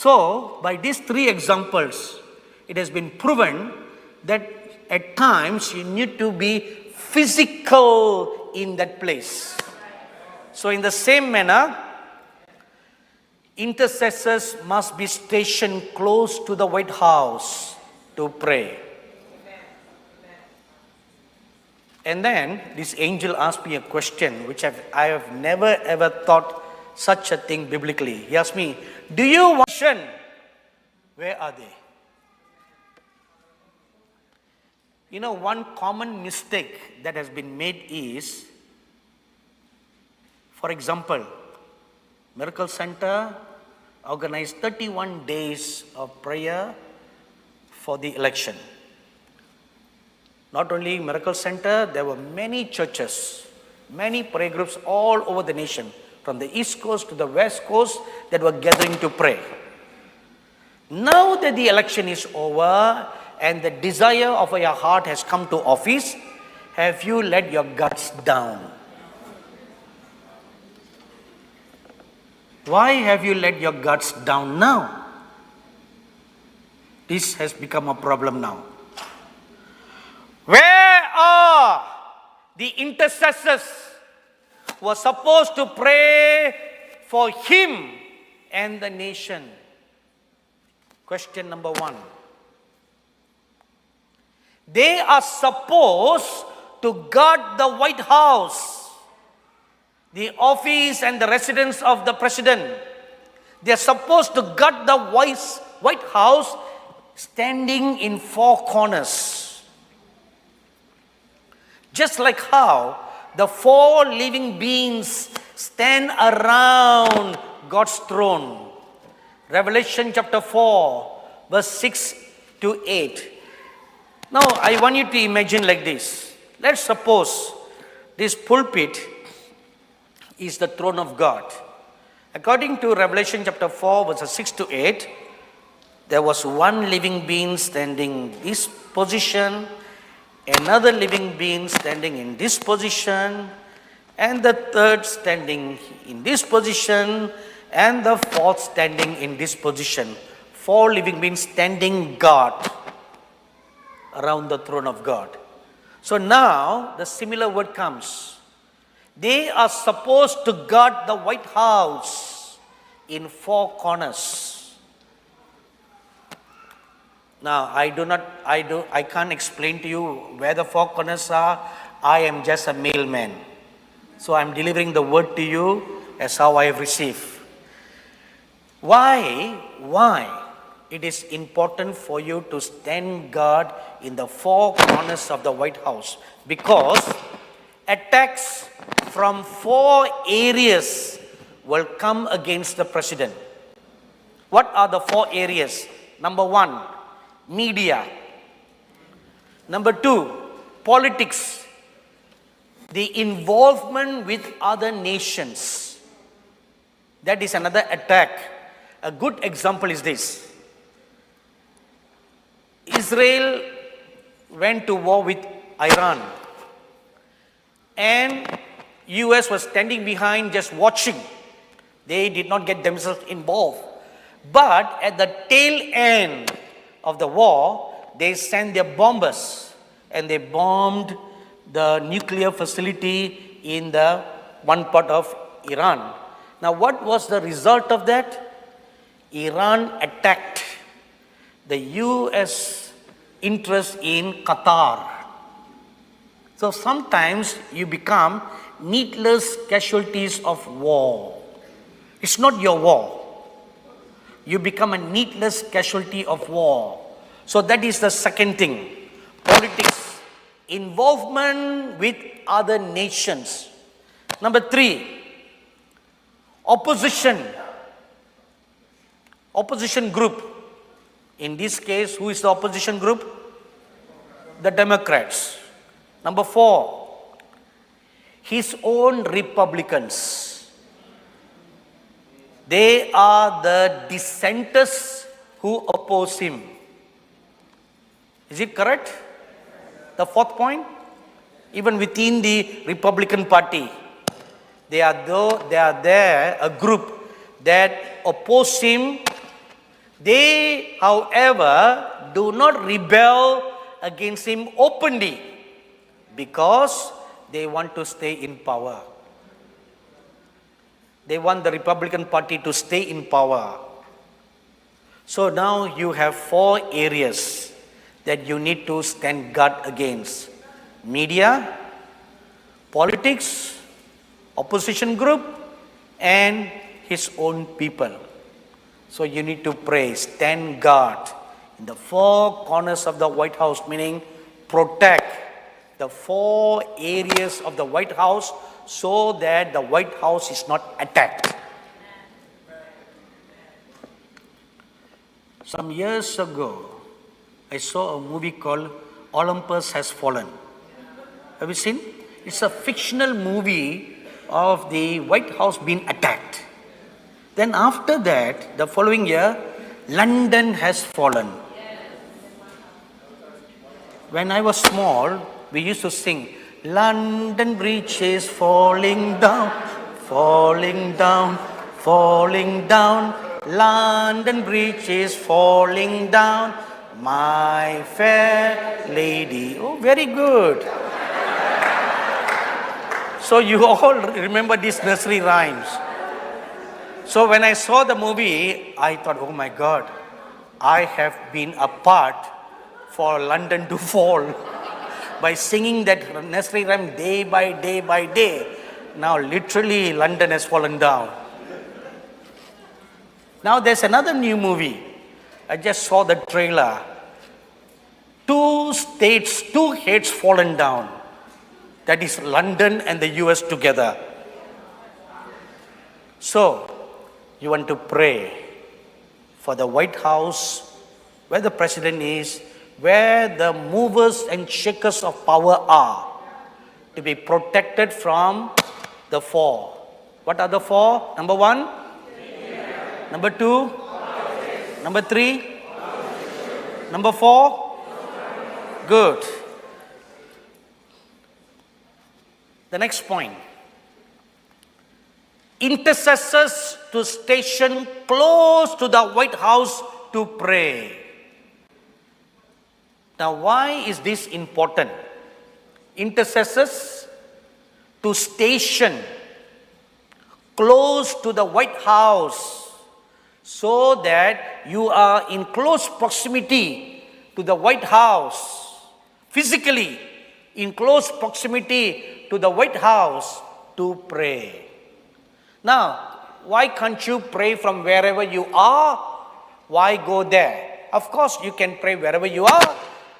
So, by these three examples, it has been proven that at times you need to be physical in that place. So, in the same manner, intercessors must be stationed close to the White House to pray. And then this angel asked me a question which I have never ever thought such a thing biblically. He asked me, do you want vision? Where are they? You know, one common mistake that has been made is, for example, Miracle Center organized 31 days of prayer for the election. Not only Miracle Center, there were many churches, many prayer groups all over the nation, from the East Coast to the West Coast, that were gathering to pray. Now that the election is over and the desire of your heart has come to office, have you let your guards down? Why have you let your guards down now? This has become a problem now. Where are the intercessors who are supposed to pray for him and the nation? Question number one. They are supposed to guard the White House, the office and the residence of the president. They are supposed to guard the White House standing in four corners. Just like how the four living beings stand around God's throne. Revelation chapter 4, verse 6 to 8. Now, I want you to imagine like this. Let's suppose this pulpit is the throne of God. According to Revelation chapter 4, verses 6 to 8, there was one living being standing in this position, another living being standing in this position, and the third standing in this position, and the fourth standing in this position. Four living beings standing guard around the throne of God. So now the similar word comes. They are supposed to guard the White House in four corners. Now I can't explain to you where the four corners are. I am just a mailman. So I'm delivering the word to you as how I have received. Why it is important for you to stand guard in the four corners of the White House? Because attacks from four areas will come against the president. What are the four areas? Number one, media. Number two, politics. The involvement with other nations. That is another attack. A good example is this. Israel went to war with Iran, and US was standing behind just watching. They did not get themselves involved. But at the tail end of the war, they sent their bombers and they bombed the nuclear facility in the one part of Iran. Now, what was the result of that? Iran attacked the US interest in Qatar. So sometimes you become needless casualties of war. It's not your war. You become a needless casualty of war. So that is the second thing. Politics. Involvement with other nations. Number three, opposition. Opposition group. In this case, who is the opposition group? The Democrats. Number four, his own Republicans. They are the dissenters who oppose him. Is it correct? The fourth point, even within the Republican Party, there a group that oppose him They, however, do not rebel against him openly because they want to stay in power. They want the Republican Party to stay in power. So now you have 4 areas that you need to stand guard against: media, politics, opposition group, and his own people. So you need to pray, stand guard in the 4 corners of the White House, meaning protect the 4 areas of the White House so that the White House is not attacked. Some years ago, I saw a movie called Olympus Has Fallen. Have you seen? It's a fictional movie of the White House being attacked. Then after that, the following year, London has fallen. When I was small, we used to sing, London Bridge is falling down, falling down, falling down. London Bridge is falling down, my fair lady. Oh, very good. So you all remember these nursery rhymes. So when I saw the movie, I thought, oh my God, I have been a part for London to fall by singing that nursery rhyme day by day by day. Now literally London has fallen down. Now there's another new movie. I just saw the trailer. 2 states, 2 heads fallen down. That is London and the US together. So, you want to pray for the White House, where the president is, where the movers and shakers of power are, to be protected from the 4. What are the 4? Number 1? Number 2? Number 3? Number 4? Good. The next point. Intercessors to station close to the White House to pray. Now, why is this important? Intercessors to station close to the White House so that you are in close proximity to the White House, physically in close proximity to the White House to pray. Now, why can't you pray from wherever you are? Why go there? Of course, you can pray wherever you are,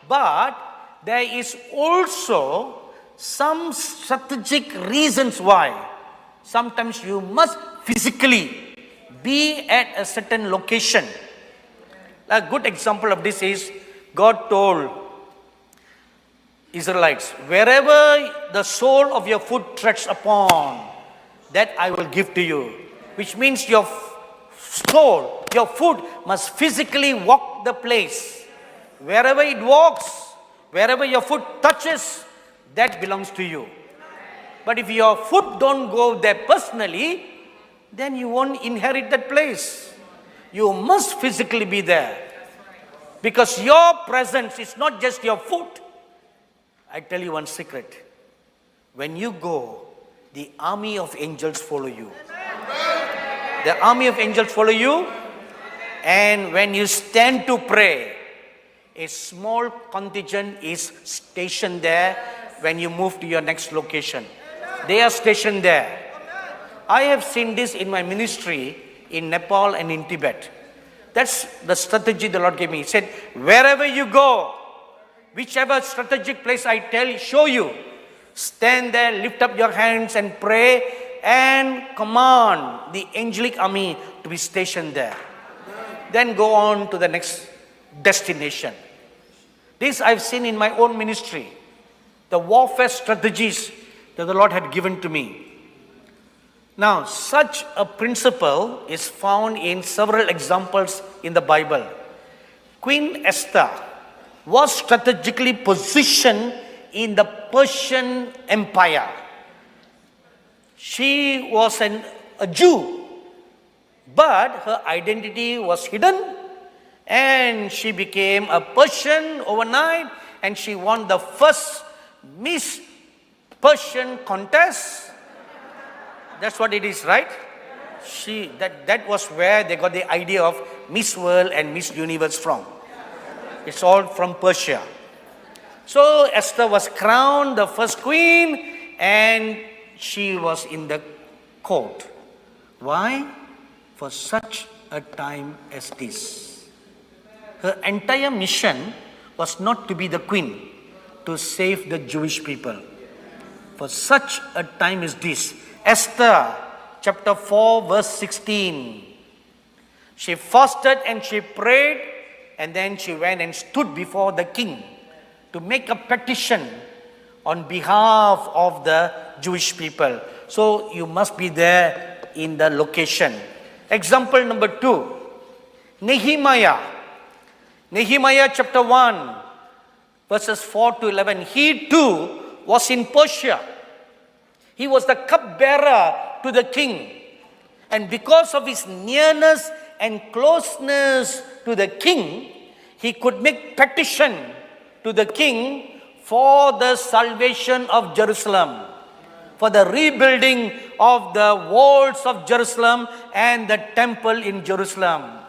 but there is also some strategic reasons why. Sometimes you must physically be at a certain location. A good example of this is God told Israelites, wherever the sole of your foot treads upon, that I will give to you. Which means your soul, your foot must physically walk the place. Wherever it walks, wherever your foot touches, that belongs to you. But if your foot don't go there personally, then you won't inherit that place. You must physically be there. Because your presence is not just your foot. I tell you one secret. When you go, the army of angels follow you. The army of angels follow you. And when you stand to pray, a small contingent is stationed there when you move to your next location. They are stationed there. I have seen this in my ministry in Nepal and in Tibet. That's the strategy the Lord gave me. He said, wherever you go, whichever strategic place I show you, stand there, lift up your hands and pray and command the angelic army to be stationed there. Then go on to the next destination. This I've seen in my own ministry. The warfare strategies that the Lord had given to me. Now, such a principle is found in several examples in the Bible. Queen Esther was strategically positioned in the Persian Empire. She was a Jew, but her identity was hidden And she became a Persian overnight, and she won the first Miss Persian contest. That's what it is, right? That was where they got the idea of Miss World and Miss Universe from. It's all from Persia. So Esther was crowned the first queen, and she was in the court. Why? For such a time as this. Her entire mission was not to be the queen, to save the Jewish people. For such a time as this. Esther chapter 4 verse 16. She fasted and she prayed, and then she went and stood before the king to make a petition on behalf of the Jewish people. So you must be there in the location. Example number 2, Nehemiah. Nehemiah chapter 1 verses 4 to 11. He too was in Persia. He was the cupbearer to the king. And because of his nearness and closeness to the king, he could make petition to the king for the salvation of Jerusalem, for the rebuilding of the walls of Jerusalem and the temple in Jerusalem.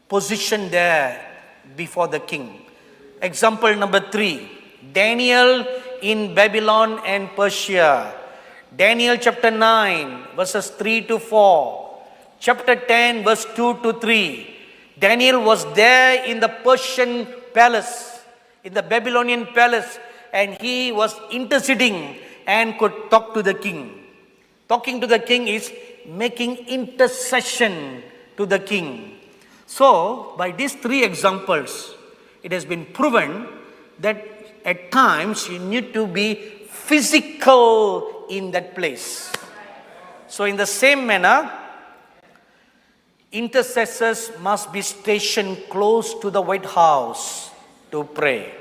Positioned there before the king. Example number 3, Daniel in Babylon and Persia. Daniel chapter 9 verses 3 to 4. Chapter 10 verse 2 to 3. Daniel was there in the Persian palace, in the Babylonian palace, and he was interceding and could talk to the king. Talking to the king is making intercession to the king. So, by these 3 examples, it has been proven that at times you need to be physical in that place. So, in the same manner, intercessors must be stationed close to the White House to pray.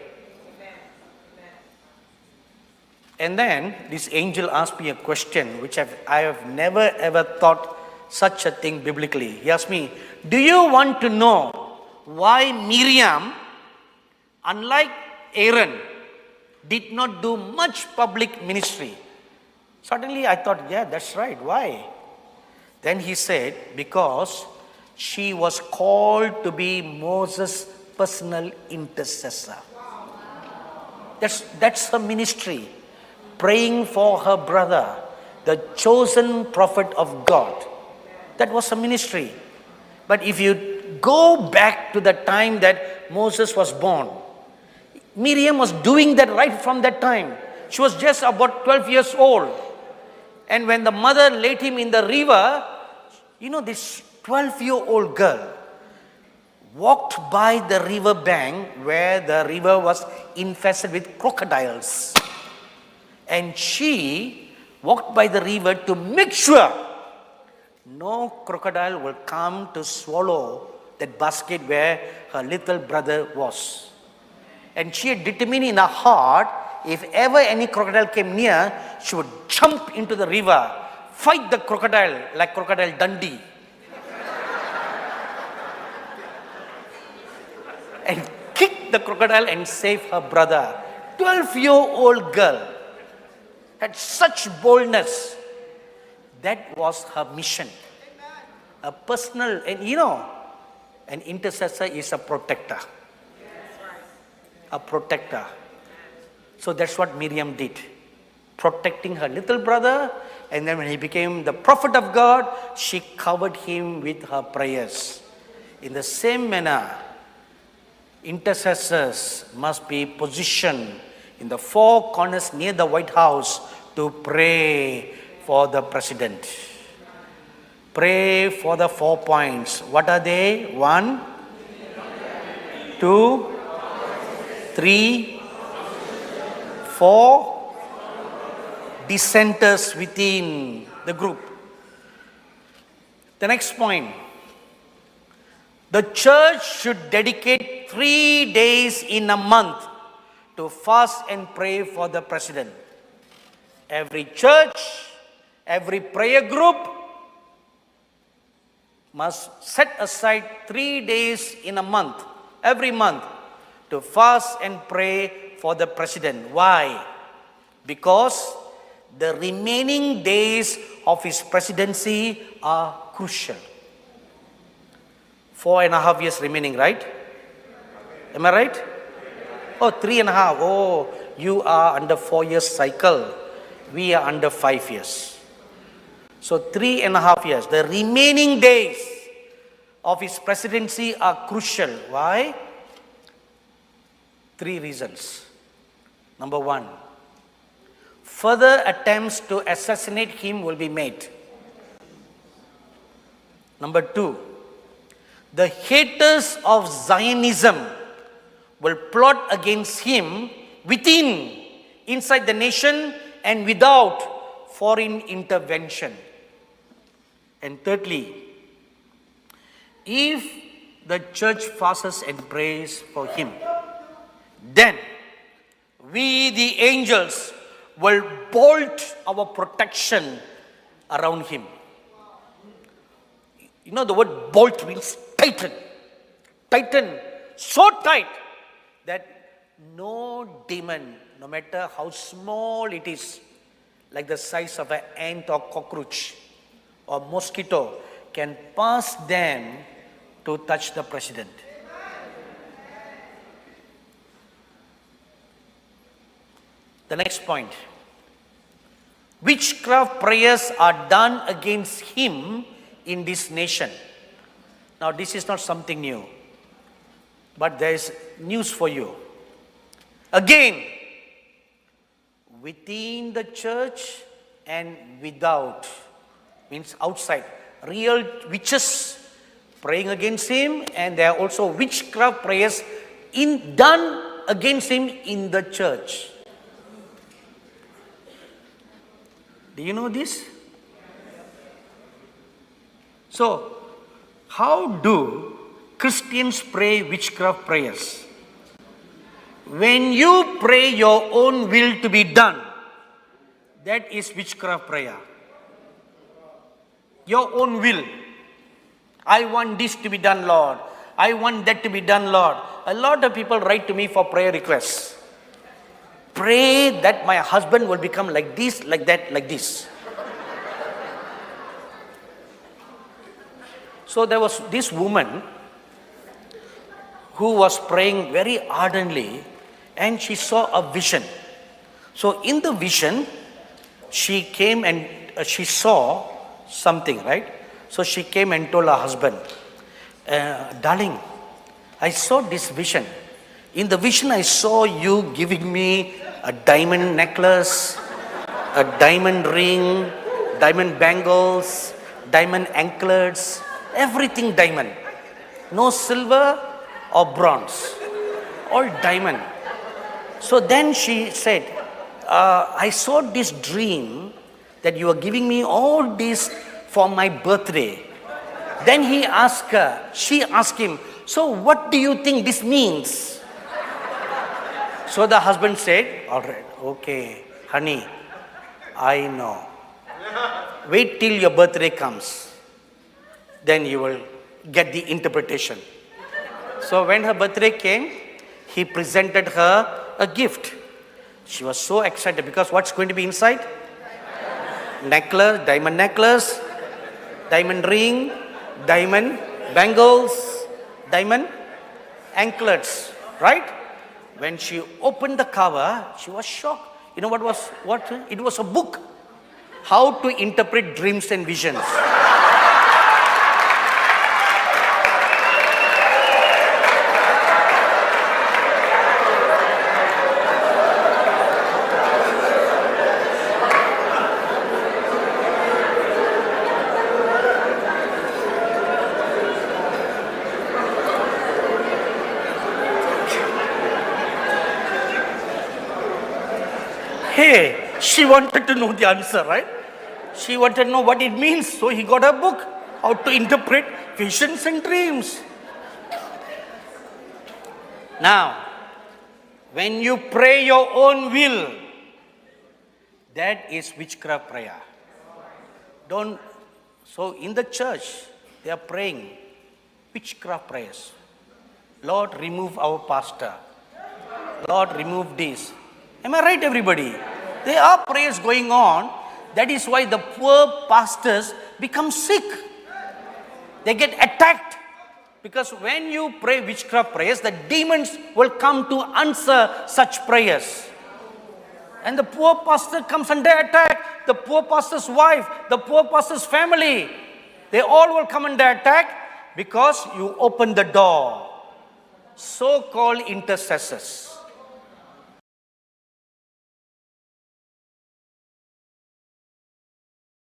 And then this angel asked me a question which I have never ever thought such a thing biblically. He asked me, do you want to know why Miriam, unlike Aaron, did not do much public ministry? Suddenly I thought, yeah, that's right. Why? Then he said, because she was called to be Moses' personal intercessor. That's her ministry. Praying for her brother, the chosen prophet of God. That was her ministry. But if you go back to the time that Moses was born, Miriam was doing that right from that time. She was just about 12 years old. And when the mother laid him in the river, this 12-year-old girl walked by the river bank where the river was infested with crocodiles. And she walked by the river to make sure no crocodile will come to swallow that basket where her little brother was. And she had determined in her heart, if ever any crocodile came near, she would jump into the river, fight the crocodile like Crocodile Dundee, and kick the crocodile and save her brother. 12-year-old girl had such boldness. That was her mission. A personal, and an intercessor is a protector. A protector. So that's what Miriam did. Protecting her little brother, and then when he became the prophet of God, she covered him with her prayers. In the same manner, intercessors must be positioned in the 4 corners near the White House to pray for the president. Pray for the 4 points. What are they? 1, 2, 3, 4 dissenters within the group. The next point. The church should dedicate 3 days in a month to fast and pray for the president. Every church, every prayer group must set aside 3 days in a month, every month, to fast and pray for the president. Why? Because the remaining days of his presidency are crucial. 4.5 years remaining, right? Am I right? Oh, 3.5. Oh, you are under 4 years cycle. We are under 5 years. So 3.5 years. The remaining days of his presidency are crucial. Why? 3 reasons. Number 1, further attempts to assassinate him will be made. Number 2, the haters of Zionism will plot against him inside the nation and without foreign intervention. And thirdly, if the church fasts and prays for him, then we, the angels, will bolt our protection around him. You know, the word bolt means tighten. Tighten so tight that no demon, no matter how small it is, like the size of an ant or cockroach or mosquito, can pass them to touch the president. The next point. Witchcraft prayers are done against him in this nation. Now, this is not something new, but there is news for you. Again, within the church and without, means outside, real witches praying against him, and there are also witchcraft prayers done against him in the church. Do you know this? So, how do Christians pray witchcraft prayers? When you pray your own will to be done, that is witchcraft prayer. Your own will. I want this to be done, Lord. I want that to be done, Lord. A lot of people write to me for prayer requests. Pray that my husband will become like this, like that, like this. So there was this woman who was praying very ardently, and she saw a vision. So in the vision, she came and she saw something, right? So she came and told her husband, darling, I saw this vision. In the vision, I saw you giving me a diamond necklace, a diamond ring, diamond bangles, diamond anklets, everything diamond. No silver or bronze, all diamond. So then she said, I saw this dream that you are giving me all this for my birthday. Then she asked him, so what do you think this means? So the husband said, all right, okay, honey, I know. Wait till your birthday comes. Then you will get the interpretation. So when her birthday came, he presented her a gift. She was so excited because what's going to be inside? Necklace, diamond ring, diamond bangles, diamond anklets, right? When she opened the cover, she was shocked. You know what? It was a book. How to interpret dreams and visions. Hey, she wanted to know the answer, right? She wanted to know what it means. So he got a book, how to interpret visions and dreams. Now, when you pray your own will, that is witchcraft prayer. So in the church, They are praying witchcraft prayers. Lord, remove our pastor. Lord, remove this. Am I right, everybody? There are prayers going on. That is why the poor pastors become sick. They get attacked. Because when you pray witchcraft prayers, the demons will come to answer such prayers. And the poor pastor comes under attack. The poor pastor's wife, the poor pastor's family, they all will come under attack because you open the door. So-called intercessors.